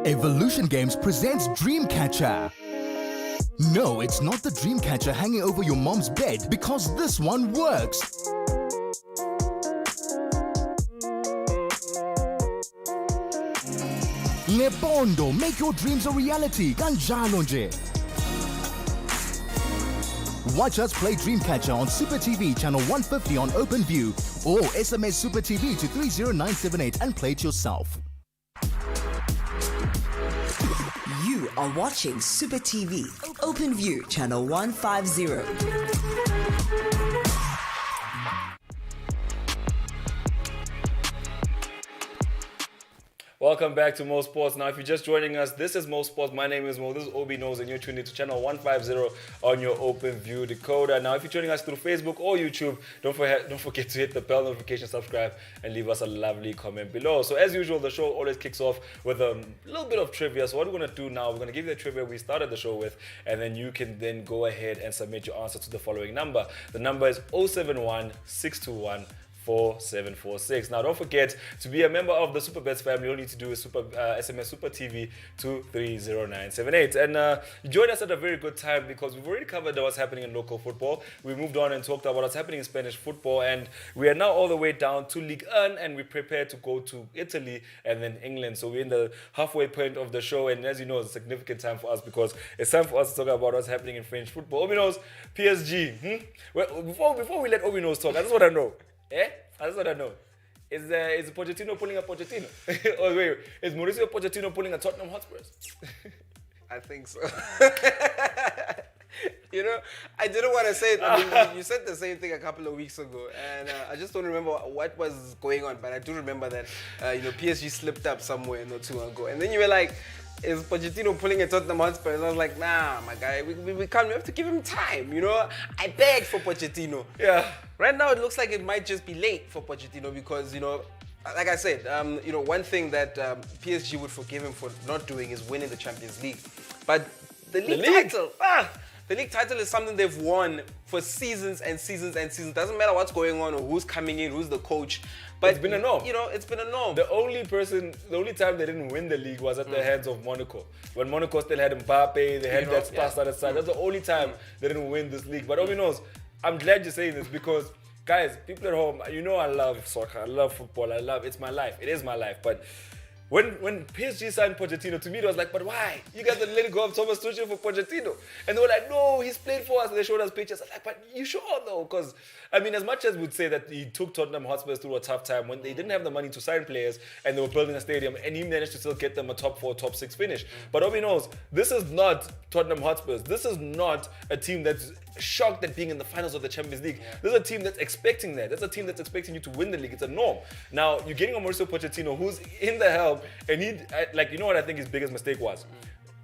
Evolution Games presents Dreamcatcher. No, it's not the Dreamcatcher hanging over your mom's bed, because this one works. Ngepondo, make your dreams a reality. Kanjalo nje. Watch us play Dreamcatcher on Super TV channel 150 on OpenView, or SMS Super TV to 30978 and play it yourself. You are watching Super TV OpenView channel 150. Welcome back to Mo Sports. Now, if you're just joining us, this is Mo Sports. My name is Mo. This is OB.KNOWS, and you're tuned into channel 150 on your OpenView decoder. Now, if you're joining us through Facebook or YouTube, don't forget to hit the bell notification, subscribe, and leave us a lovely comment below. So, as usual, the show always kicks off with a little bit of trivia. So, what we're going to do now, we're going to give you the trivia we started the show with, and then you can then go ahead and submit your answer to the following number. The number is 071 621 4746. Now, don't forget to be a member of the SuperBets family. All you need to do is SMS Super TV to 30978. And you joined us at a very good time, because we've already covered what's happening in local football. We moved on and talked about what's happening in Spanish football, and we are now all the way down to Ligue 1, and we prepare to go to Italy and then England. So we're in the halfway point of the show, and as you know, it's a significant time for us, because it's time for us to talk about what's happening in French football. OB.KNOWS, PSG. Well, before we let OB.KNOWS talk, I just want to know. That's what I know. Is Pochettino pulling a Pochettino? Oh, wait, is Mauricio Pochettino pulling a Tottenham Hotspurs? I think so. You know, I didn't want to say it. I mean, you said the same thing a couple of weeks ago, and I just don't remember what was going on, but I do remember that, PSG slipped up somewhere not too long ago. And then you were like, is Pochettino pulling a Tottenham Hotspur? And I was like, nah, my guy, we can't. We have to give him time, you know? I begged for Pochettino. Yeah. Right now, it looks like it might just be late for Pochettino, because, like I said, one thing that PSG would forgive him for not doing is winning the Champions League. But the league title, the league title is something they've won for seasons and seasons and seasons. Doesn't matter what's going on or who's coming in, who's the coach. But it's been a norm. It's been a norm. The only time they didn't win the league was at the hands of Monaco. When Monaco still had Mbappe, they had that star-studded side. That's the only time they didn't win this league. But OB.KNOWS, I'm glad you're saying this, because, guys, people at home, I love soccer, I love football, it's my life. It is my life. But when PSG signed Pochettino, to me it was like, but why? You guys are letting go of Thomas Tuchel for Pochettino. And they were like, no, he's played for us. And they showed us pictures. I was like, but you sure though? Because, as much as we'd say that he took Tottenham Hotspurs through a tough time when they didn't have the money to sign players and they were building a stadium, and he managed to still get them a top 4, top 6 finish. But OB.KNOWS, this is not Tottenham Hotspurs. This is not a team that's shocked at being in the finals of the Champions League. This is a team that's expecting that. That's a team that's expecting you to win the league. It's a norm. Now, you're getting a Mauricio Pochettino who's in the helm, and what I think his biggest mistake was?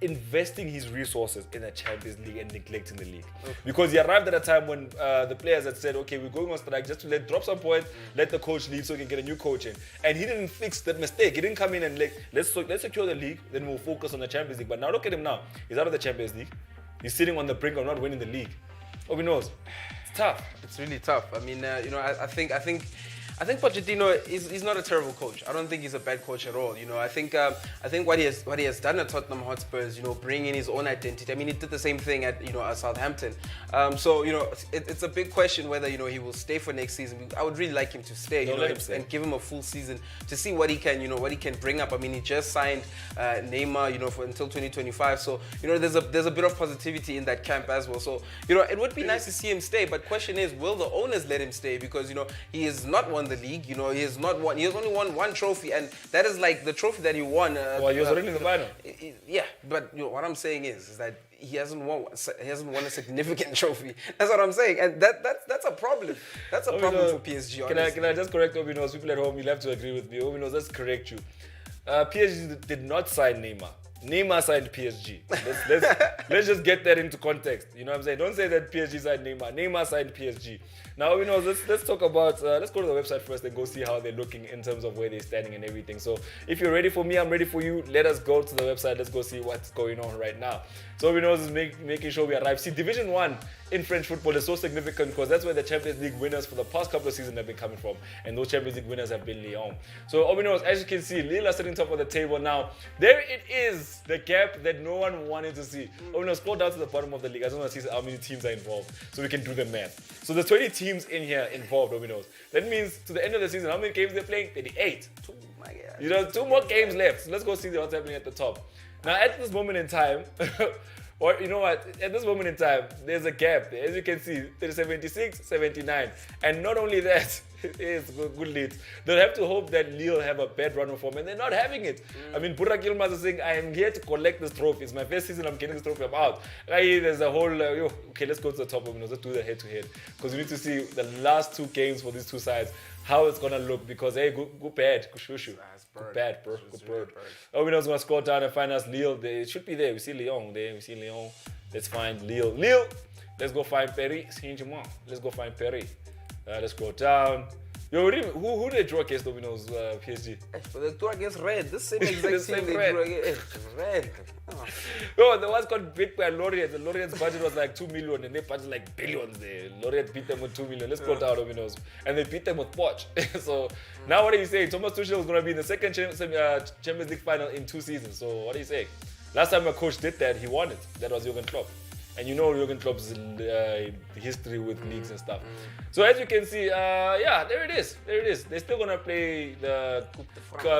Investing his resources in the Champions League and neglecting the league. Okay. Because he arrived at a time when the players had said, okay, we're going on strike just to drop some points, let the coach leave so we can get a new coach in. And he didn't fix that mistake. He didn't come in and let's secure the league, then we'll focus on the Champions League. But now look at him now. He's out of the Champions League. He's sitting on the brink of not winning the league. OB.KNOWS, it's tough. It's really tough. I mean, I think Pochettino is not a terrible coach. I don't think he's a bad coach at all. I think what he has done at Tottenham Hotspur is bring in his own identity. I mean, he did the same thing at Southampton. So it's a big question whether he will stay for next season. I would really like him to stay. And give him a full season to see what he can bring up. I mean, he just signed Neymar for until 2025. So there's a bit of positivity in that camp as well. So it would be nice to see him stay. But question is, will the owners let him stay? Because he is not one the league. You know, he has not won. He has only won one trophy, and that is like the trophy that he won. Well, he was already in the final. Yeah, but you know, what I'm saying is that he hasn't won a significant trophy. That's what I'm saying, and that's a problem. That's a problem for PSG. Honestly. Can I just correct Obinos? People at home, you'll have to agree with me. Obinos, let's correct you. PSG did not sign Neymar. Neymar signed PSG. Let's just get that into context. You know what I'm saying? Don't say that PSG signed Neymar. Neymar signed PSG. Now, you know, let's talk about, let's go to the website first and go see how they're looking in terms of where they're standing and everything. So if you're ready for me, I'm ready for you. Let us go to the website. Let's go see what's going on right now. So we know is making sure we arrive. See, Division 1 in French football is so significant because that's where the Champions League winners for the past couple of seasons have been coming from. And those Champions League winners have been Lyon. So Obinos, as you can see, Lille are sitting top of the table now. There it is, the gap that no one wanted to see. Obinos, scroll down to the bottom of the league. I just want to see how many teams are involved so we can do the math. So there's 20 teams in here involved, Obinos. That means to the end of the season, how many games they're playing? 38. My God. You know, 2 more games left. So let's go see what's happening at the top. Now, at this moment in time, or you know what, at this moment in time, there's a gap there. As you can see, there's 76, 79. And not only that, it's good leads. They'll have to hope that Lille have a bad run of form, and they're not having it. I mean, Burak Yilmaz is saying, I am here to collect this trophy. It's my first season, I'm getting this trophy, I'm out. There's a whole, okay, let's go to the top of it. Let's do the head-to-head. Because we need to see the last 2 games for these 2 sides, how it's going to look. Because, hey, go bad, go shushu. Good bad, bro. Good bird. Obinos going to scroll down and find us Lille. They should be there. We see Lyon there. We see Lyon. Let's find Lille. Lille. Let's go find Paris. Let's go find Paris. Let's go down. Yo, who they draw against Obinos PSG? But they drew against Red. This same exact team they drew against Red. Yo, the ones got beat by Lorient. The Lorient's budget was like 2 million and they budget like billions there. Lorient beat them with 2 million. Let's go down, Obinos. And they beat them with Poch. So now what are you saying? Thomas Tuchel is going to be in the second Champions League final in 2 seasons. So what are you saying? Last time a coach did that, he won it. That was Jurgen Klopp. And you know Jurgen Klopp's history with leagues and stuff. So as you can see, yeah, there it is. They're still going to play the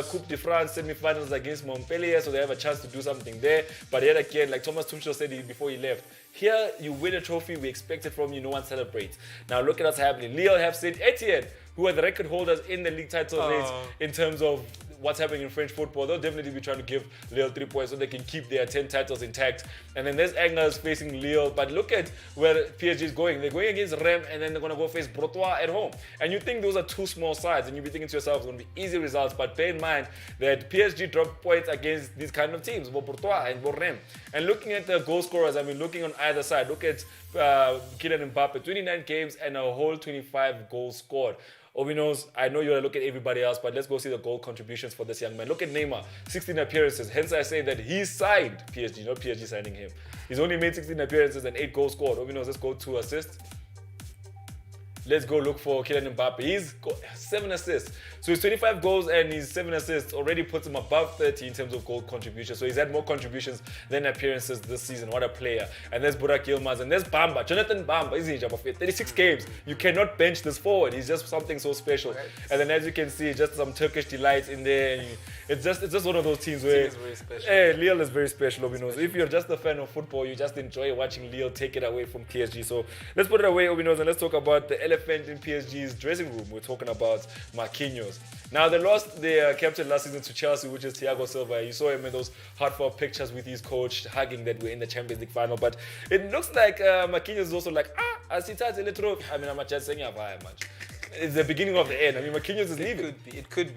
Coupe de France semi-finals against Montpellier, so they have a chance to do something there. But yet again, like Thomas Tuchel said before he left, here you win a trophy, we expect it from you, no one celebrates. Now look at what's happening. Lille have Saint Etienne, who are the record holders in the league title race in terms of what's happening in French football. They'll definitely be trying to give Lille 3 points so they can keep their 10 titles intact. And then there's Angers facing Lille. But look at where PSG is going. They're going against Rennes and then they're going to go face Brotois at home. And you think those are 2 small sides and you'll be thinking to yourself, it's going to be easy results. But bear in mind that PSG dropped points against these kind of teams, Brotois and Rennes. And looking at the goal scorers, I mean, looking on either side, look at Kylian Mbappe, 29 games and a whole 25 goals scored. Obinos, I know you're going to look at everybody else, but let's go see the goal contributions for this young man. Look at Neymar, 16 appearances. Hence, I say that he signed PSG, not PSG signing him. He's only made 16 appearances and 8 goals scored. Obinos, let's go to assists. Let's go look for Kylian Mbappe. He's got 7 assists. So his 25 goals and his 7 assists already puts him above 30 in terms of goal contributions. So he's had more contributions than appearances this season. What a player. And there's Burak Yilmaz and there's Bamba. Jonathan Bamba, isn't he, Jabba? 36 games. You cannot bench this forward. He's just something so special. Right. And then as you can see, just some Turkish delights in there. And it's just one of those teams where is very special. Lille is very special, Obinos. If you're just a fan of football, you just enjoy watching Lille take it away from PSG. So let's put it away, Obinos, and let's talk about the elephant in PSG's dressing room. We're talking about Marquinhos. Now, they lost their captain last season to Chelsea, which is Thiago Silva. You saw him in those heartfelt pictures with his coach, hugging that we're in the Champions League final. But it looks like Marquinhos is also like, I mean, I'm just saying, it's the beginning of the end. I mean, Marquinhos is leaving. It could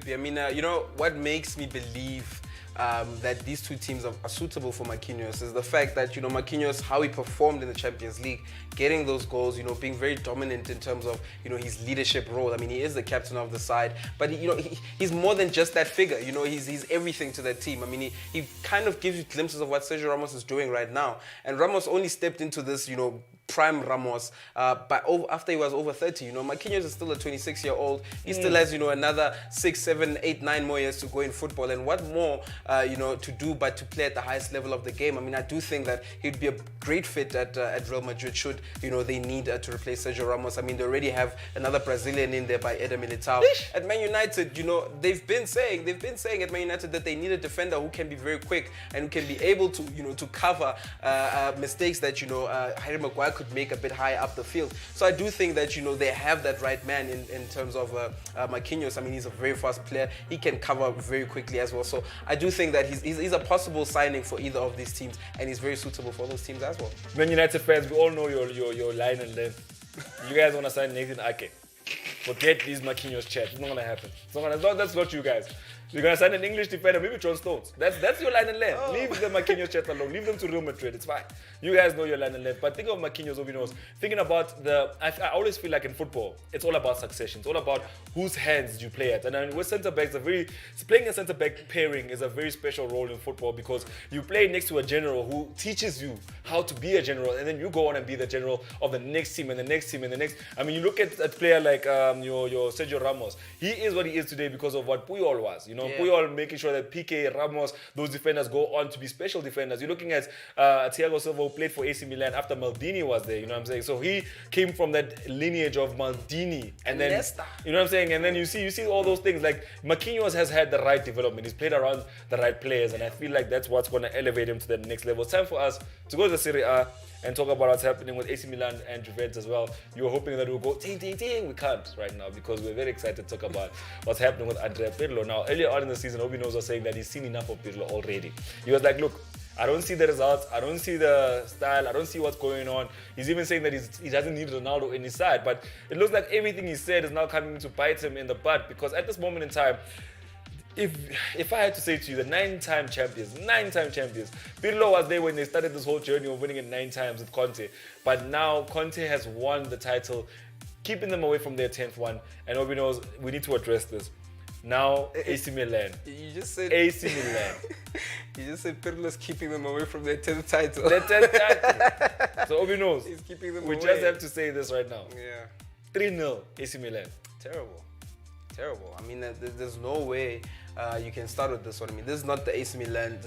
be. I mean, you know, what makes me believe that these 2 teams are suitable for Marquinhos is the fact that, you know, Marquinhos, how he performed in the Champions League, getting those goals, you know, being very dominant in terms of, you know, his leadership role. I mean, he is the captain of the side, but, you know, he's more than just that figure. You know, he's everything to that team. I mean, he kind of gives you glimpses of what Sergio Ramos is doing right now. And Ramos only stepped into this, you know, prime Ramos after he was over 30. You know, Marquinhos is still a 26-year-old. He still has, you know, another 6, 7, 8, 9 more years to go in football. And what more, you know, to do but to play at the highest level of the game. I mean, I do think that he'd be a great fit at Real Madrid should, you know, they need to replace Sergio Ramos. I mean, they already have another Brazilian in there by Eder Militao. At Man United, you know, they've been saying at Man United that they need a defender who can be very quick and who can be able to, you know, to cover mistakes that, you know, Harry Maguire could make a bit higher up the field. So I do think that, they have that right man in terms of Marquinhos. I mean, he's a very fast player. He can cover very quickly as well. So I do think that he's a possible signing for either of these teams, and he's very suitable for those teams as well. Man United fans, we all know your line and length. You guys want to sign Nathan Ake. Forget these Marquinhos chat. It's not going to happen. That's not you guys. You're going to sign an English defender, maybe John Stones. That's your line and length. Oh. Leave the Marquinhos chat alone. Leave them to Real Madrid. It's fine. You guys know your line and length. But think of Marquinhos, OB.KNOWS. Thinking about I always feel like in football, it's all about succession. It's all about whose hands you play at. And I mean, with centre-backs, playing a centre-back pairing is a very special role in football because you play next to a general who teaches you how to be a general, and then you go on and be the general of the next team and the next team and the next. I mean, you look at a player like your Sergio Ramos. He is what he is today because of what Puyol was. Puyol making sure that PK, Ramos, those defenders go on to be special defenders. You're looking at Thiago Silva, who played for AC Milan after Maldini was there, you know what I'm saying? So he came from that lineage of Maldini. And then, you know what I'm saying? And then you see all those things. Like, Marquinhos has had the right development. He's played around the right players. And I feel like that's what's going to elevate him to the next level. It's time for us to go to the Serie A and talk about what's happening with AC Milan and Juventus as well. You were hoping that we'll go ting, ting, ting. We can't right now because we're very excited to talk about what's happening with Andrea Pirlo. Now, earlier on in the season, OB.KNOWS was saying that he's seen enough of Pirlo already. He was like, look, I don't see the results. I don't see the style. I don't see what's going on. He's even saying that he doesn't need Ronaldo in his side. But it looks like everything he said is now coming to bite him in the butt because at this moment in time, if I had to say to you, the 9-time champions, Pirlo was there when they started this whole journey of winning it 9 times with Conte. But now Conte has won the title, keeping them away from their 10th one. And OB.KNOWS, we need to address this. Now, AC Milan. You just said AC Milan. You just said Pirlo's keeping them away from their 10th title. Their 10th title. So OB.KNOWS, he's keeping them we away. just have to say this right now. Yeah. 3-0 AC Milan. Terrible. I mean, there's no way you can start with this one. I mean, this is not the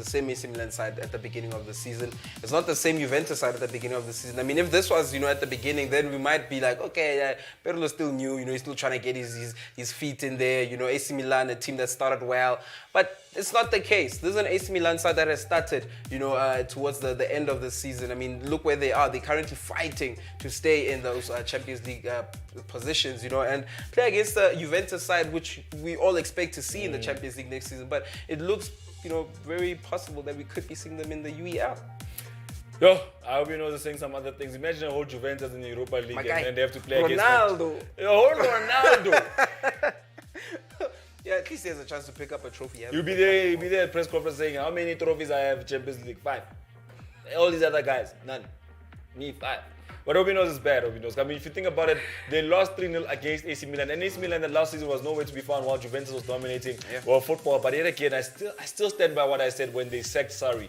same AC Milan side at the beginning of the season. It's not the same Juventus side at the beginning of the season. I mean, if this was, at the beginning, then we might be like, okay, Pirlo's still new, he's still trying to get his feet in there. AC Milan, a team that started well. But it's not the case. This is an AC Milan side that has started, towards the end of the season. I mean, look where they are. They're currently fighting to stay in those Champions League positions, and play against the Juventus side, which we all expect to see in the Champions League next season. But it looks, very possible that we could be seeing them in the UEL. Yo, I hope you know they're saying some other things. Imagine a whole Juventus in the Europa League and then they have to play Ronaldo. against Yo, Ronaldo. Yeah, at least he has a chance to pick up a trophy. You'll be there at press conference saying, how many trophies I have Champions League? 5. All these other guys, none. Me, 5. But OB.KNOWS is bad, OB.KNOWS. I mean, if you think about it, they lost 3-0 against AC Milan. And AC Milan, the last season, was nowhere to be found while Juventus was dominating football. But yet again, I still stand by what I said when they sacked Sarri.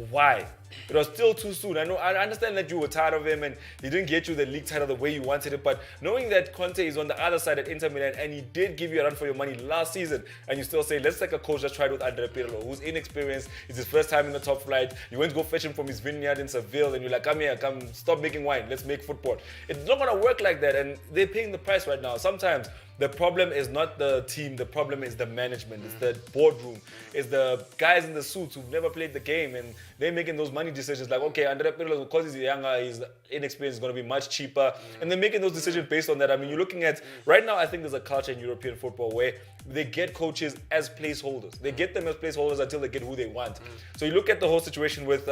Why? It was still too soon. I understand that you were tired of him and he didn't get you the league title the way you wanted it. But knowing that Conte is on the other side at Inter Milan and he did give you a run for your money last season, and you still say, let's take a coach that's tried with Andrea Pirlo, who's inexperienced, it's his first time in the top flight. You went to go fetch him from his vineyard in Seville and you're like, come here, stop making wine, let's make football. It's not going to work like that, and they're paying the price right now. Sometimes the problem is not the team, the problem is the management, it's the boardroom, it's the guys in the suits who've never played the game and they're making those money decisions like, okay, Andrea Pirlo, because he's younger, he's inexperienced, is going to be much cheaper, and they're making those decisions based on that. I mean, you're looking at, right now I think there's a culture in European football where they get coaches as placeholders. They get them as placeholders until they get who they want. So you look at the whole situation with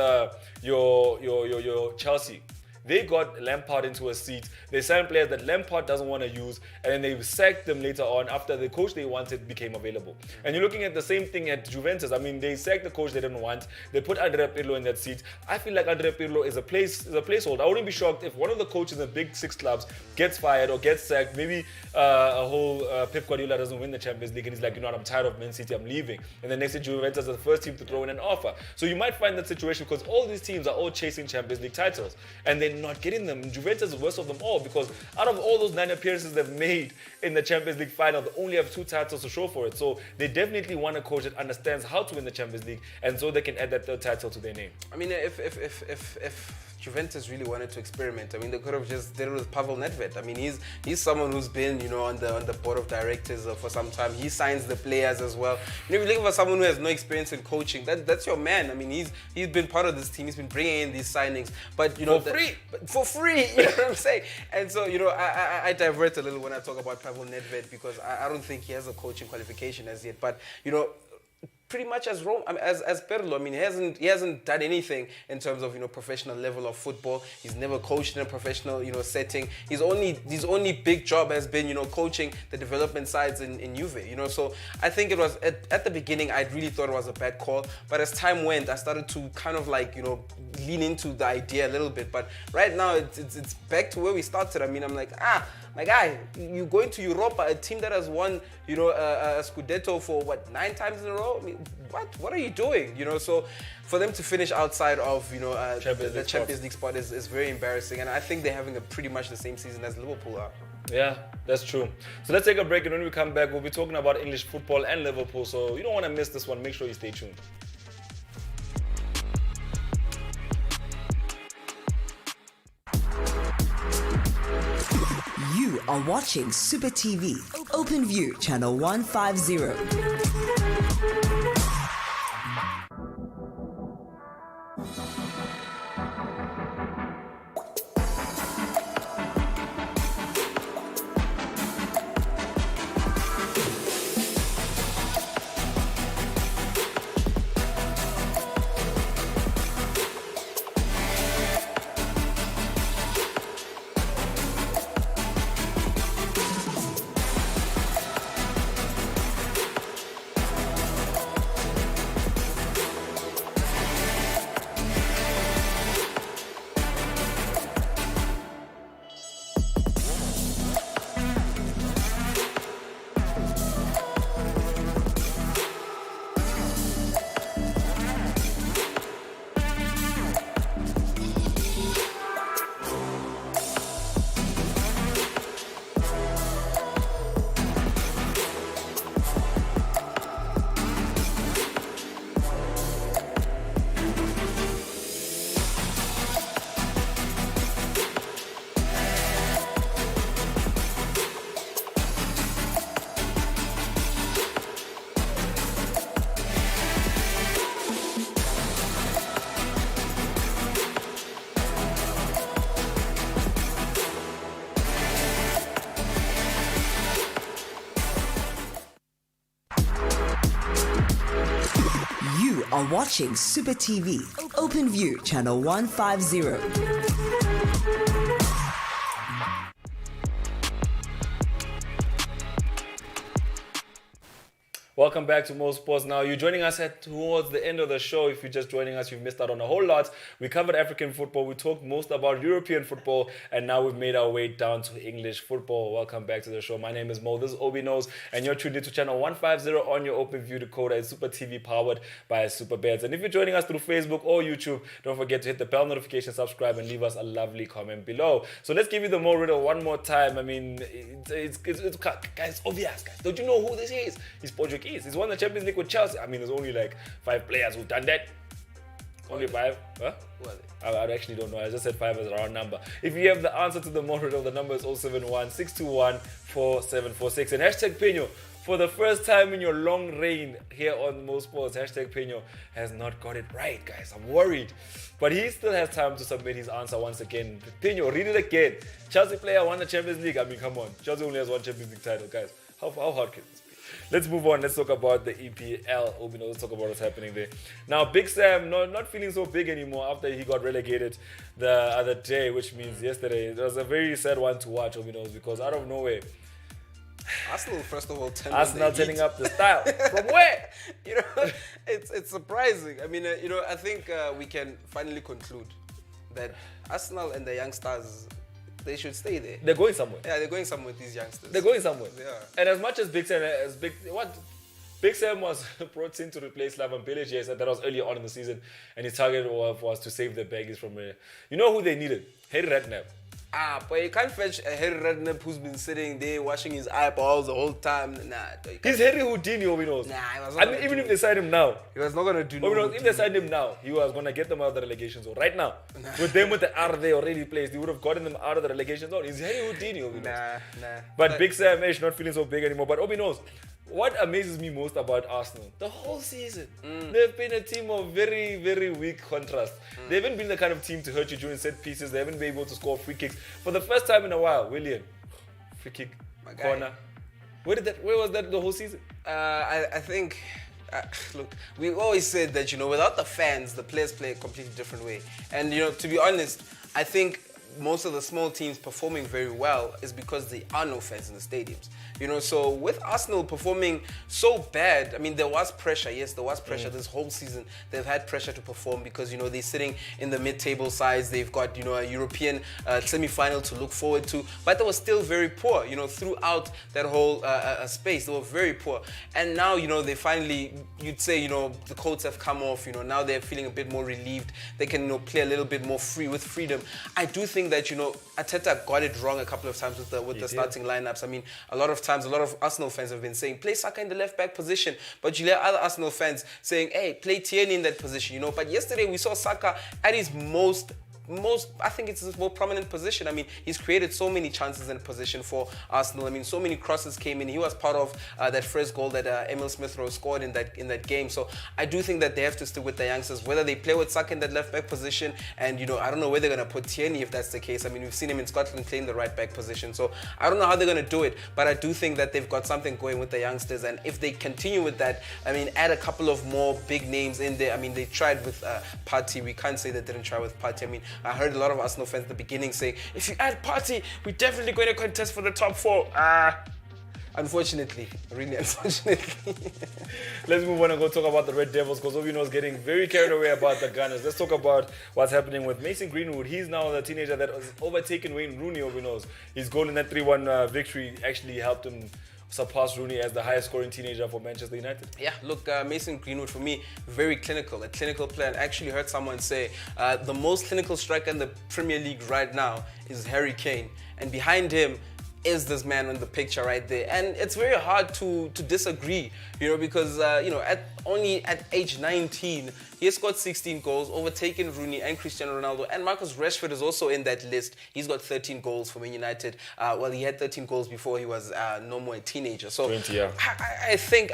your Chelsea. They got Lampard into a seat. They signed players that Lampard doesn't want to use, and then they sacked them later on after the coach they wanted became available. And you're looking at the same thing at Juventus. I mean, they sacked the coach they didn't want. They put Andrea Pirlo in that seat. I feel like Andrea Pirlo is a placeholder. I wouldn't be shocked if one of the coaches in the big 6 clubs gets fired or gets sacked. Maybe a whole Pep Guardiola doesn't win the Champions League, and he's like, I'm tired of Man City, I'm leaving. And then next year Juventus is the first team to throw in an offer. So you might find that situation because all these teams are all chasing Champions League titles, and they're not getting them. Juventus is worst of them all because out of all those 9 appearances they've made in the Champions League final, they only have 2 titles to show for it. So they definitely want a coach that understands how to win the Champions League, and so they can add that 3rd title to their name. I mean, if Juventus really wanted to experiment. I mean, they could have just did it with Pavel Nedved. I mean, he's someone who's been, on the board of directors for some time. He signs the players as well. If you're looking for someone who has no experience in coaching, that's your man. I mean, he's been part of this team. He's been bringing in these signings, but for free. You know what I'm saying? And so, I divert a little when I talk about Pavel Nedved because I don't think he has a coaching qualification as yet. But pretty much as Pirlo, I mean, he hasn't done anything in terms of professional level of football. He's never coached in a professional setting. His only big job has been coaching the development sides in Juve. So I think it was at the beginning I really thought it was a bad call, but as time went, I started to kind of lean into the idea a little bit. But right now it's back to where we started. I mean, I'm like, my guy, you're going to Europa, a team that has won, a Scudetto for 9 times in a row. I mean, what are you doing? So for them to finish outside of, the Champions League spot is very embarrassing. And I think they're having pretty much the same season as Liverpool are. Yeah, that's true. So let's take a break, and when we come back, we'll be talking about English football and Liverpool. So you don't want to miss this one. Make sure you stay tuned. You are watching Super TV, Open View, channel 150. You are watching Super TV, Open View, channel 150. Welcome back to Mo Sports Now. You're joining us towards the end of the show. If you're just joining us, you've missed out on a whole lot. We covered African football. We talked most about European football. And now we've made our way down to English football. Welcome back to the show. My name is Mo. This is OB.KNOWS. And you're tuned into channel 150 on your Open View decoder. It's Super TV powered by Super Bets. And if you're joining us through Facebook or YouTube, don't forget to hit the bell notification, subscribe, and leave us a lovely comment below. So let's give you the Mo riddle one more time. I mean, it's guys, obvious, guys. Don't you know who this is? He's Portuguese. He's won the Champions League with Chelsea. I mean, there's only like 5 players who've done that. Only 5? Huh? I actually don't know. I just said 5 as a round number. If you have the answer to the Mo riddle, the number is 071-621-4746. And hashtag Peño, for the first time in your long reign here on Mo Sports, hashtag Peño has not got it right, guys. I'm worried. But he still has time to submit his answer once again. Peño, read it again. Chelsea player won the Champions League. I mean, come on. Chelsea only has 1 Champions League title, guys. How hard can this be? Let's move on. Let's talk about the EPL. Let's talk about what's happening there. Now, Big Sam, not feeling so big anymore after he got relegated the other day, which means yesterday. It was a very sad one to watch, because out of nowhere, Arsenal, first of all, Arsenal turning up the style. From where? It's surprising. I mean, I think we can finally conclude that Arsenal and the young stars, they should stay there. They're going somewhere. Yeah, they're going somewhere with these youngsters. They're going somewhere. Yeah. And as much as Big Sam was brought in to replace Slaven Bilic, yes, and that was earlier on in the season, and his target was to save their baggies from you know who they needed? Harry Redknapp. But you can't fetch a Harry Redknapp who's been sitting there washing his eyeballs the whole time. Nah, you can't. He's Harry Houdini, Obi knows. Nah, he was not I mean, gonna even do if they sign him now, He was not gonna do Obi knows, no. if they signed him now, he was gonna get them out of the relegation zone right now. With them with the R they already placed, he would have gotten them out of the relegation zone. He's Harry Houdini, Obi knows. Nah. But Big Sam Ash not feeling so big anymore. But Obi knows. What amazes me most about Arsenal, the whole season, they've been a team of very, very weak contrast. They haven't been the kind of team to hurt you during set pieces. They haven't been able to score free kicks. For the first time in a while, William, free kick, My guy. corner. Where was that the whole season? I think, look, we always said that, without the fans, the players play a completely different way. And, to be honest, I think most of the small teams performing very well is because there are no fans in the stadiums. So with Arsenal performing so bad, I mean, there was pressure. Yes, there was pressure this whole season. They've had pressure to perform because, they're sitting in the mid-table sides. They've got, a European semi-final to look forward to. But they were still very poor, throughout that whole space. They were very poor. And now, they finally, you'd say, the coats have come off. Now they're feeling a bit more relieved. They can, play a little bit more with freedom. I do think that, Arteta got it wrong a couple of times with the starting lineups. I mean, a lot of times, a lot of Arsenal fans have been saying, play Saka in the left-back position. But you hear other Arsenal fans saying, hey, play Tierney in that position, But yesterday we saw Saka at his most, I think it's his more prominent position. I mean, he's created so many chances in position for Arsenal. I mean, so many crosses came in. He was part of that first goal that Emil Smith-Rowe scored in that game. So I do think that they have to stick with the youngsters, whether they play with Saka in that left-back position, and I don't know where they're going to put Tierney if that's the case. I mean, we've seen him in Scotland playing the right-back position. So I don't know how they're going to do it, but I do think that they've got something going with the youngsters, and if they continue with that, I mean, add a couple of more big names in there. I mean, they tried with Partey. We can't say they didn't try with Partey. I mean, I heard a lot of Arsenal fans at the beginning saying, if you add Partey, we're definitely going to contest for the top 4. Unfortunately, really unfortunately. Let's move on and go talk about the Red Devils, because Obi knows getting very carried away about the Gunners. Let's talk about what's happening with Mason Greenwood. He's now the teenager that has overtaken Wayne Rooney. Obi knows his goal in that 3-1 victory actually helped him surpass Rooney as the highest scoring teenager for Manchester United. Yeah, look, Mason Greenwood, for me, very clinical, a clinical player. I actually heard someone say the most clinical striker in the Premier League right now is Harry Kane. And behind him is this man on the picture right there. And it's very hard to disagree, because, only at age 19, he has scored 16 goals, overtaken Rooney and Cristiano Ronaldo. And Marcus Rashford is also in that list. He's got 13 goals for Man United. He had 13 goals before he was no more a teenager. So 20, yeah. I think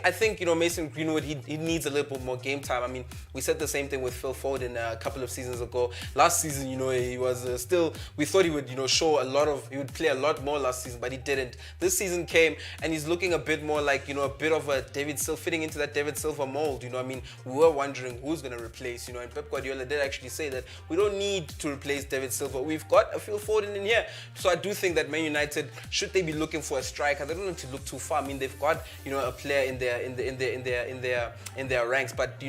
Mason Greenwood, he needs a little bit more game time. I mean, we said the same thing with Phil Foden a couple of seasons ago. Last season, he was still, we thought he would, he would play a lot more last season, but he didn't. This season came and he's looking a bit more like, a bit of a David Silva, fitting into that David Silva mold. I mean, we were wondering who's going to replace, and Pep Guardiola did actually say that we don't need to replace David Silva. We've got a Phil Foden in here. So I do think that Man United, should they be looking for a striker, they don't need to look too far. I mean, they've got, a player in their ranks, but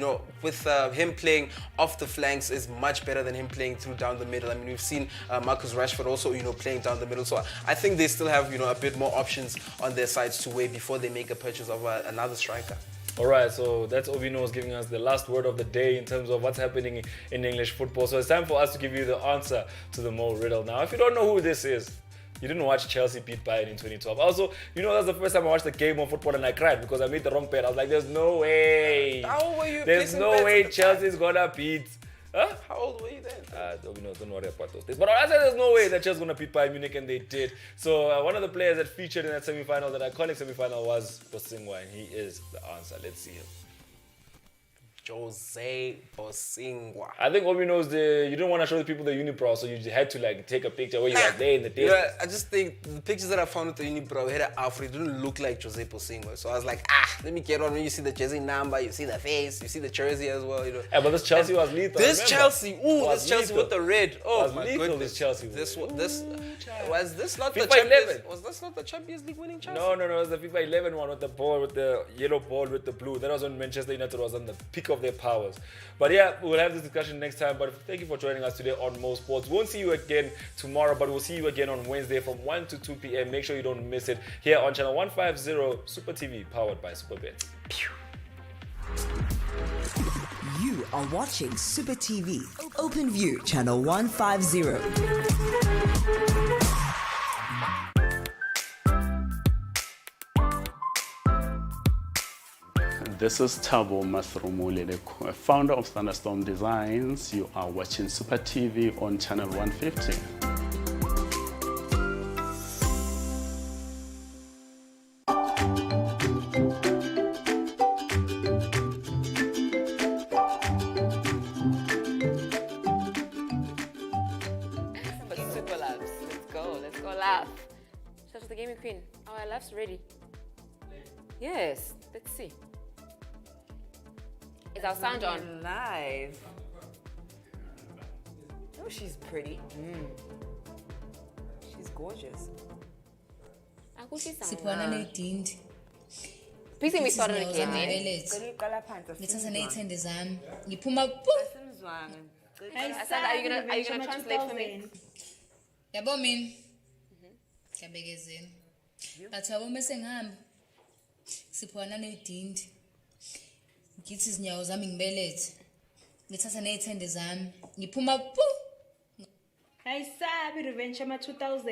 with him playing off the flanks is much better than him playing through down the middle. I mean, we've seen Marcus Rashford also, playing down the middle. So I think they still have, a bit more options on their sides to weigh before they make a purchase of another striker. All right, so that's Obi knows giving us the last word of the day in terms of what's happening in English football. So it's time for us to give you the answer to the Mo riddle. Now, if you don't know who this is, you didn't watch Chelsea beat Bayern in 2012. Also, that's the first time I watched the game of football and I cried because I made the wrong bet. I was like, there's no way. How old were you? There's no way Chelsea's gonna beat. Huh? How old were you then? Don't worry about those things. But I said there's no way that Chelsea's going to beat Bayern Munich, and they did. So one of the players that featured in that semi-final, that iconic semi-final, was Bosingwa, and he is the answer. Let's see him. Jose Bosingwa. I think Obi knows you didn't want to show the people the unibrow, so you had to take a picture where you were there in the distance. Yeah, I just think the pictures that I found with the unibrow had an afro. It didn't look like Jose Bosingwa. So I was like, let me get on. When you see the jersey number, you see the face, you see the jersey as well. Yeah, but this Chelsea was lethal. This Chelsea with the red. Oh my goodness. This Chelsea. Was this not the FIFA Champions? 11? Was this not the Champions League winning Chelsea? No. It was the FIFA 11 one with the ball, with the yellow ball with the blue. That was when Manchester United was on the peak of their powers. But yeah, we'll have this discussion next time. But thank you for joining us today on Mo Sports. We won't see you again tomorrow, but we'll see you again on Wednesday from 1 to 2 p.m. Make sure you don't miss it here on channel 150 Super TV, powered by Superbet. You are watching Super TV, Open View, channel 150. This is Thabo Masrumule, the founder of Thunderstorm Designs. You are watching Super TV on channel 150. Super loves. Let's go laugh. Shout out the gaming queen. Our laugh's ready. Yes, let's see. Is our sound on? Live. Oh, she's pretty. She's gorgeous. Sipwana nedindi. Please let me start it again, man. Ngithatha neyithende zami. Ngiphuma pu. Asanda, are you gonna translate for me? Yabo mina. Ngiyabekezela. Bathi abo mase ngihamba. Sipwana nedindi. Ngithi izinyawo zami ngibelethe. Ngithatha neyithende zami. Ngiphuma pu. Hayisabi revenge ama 2000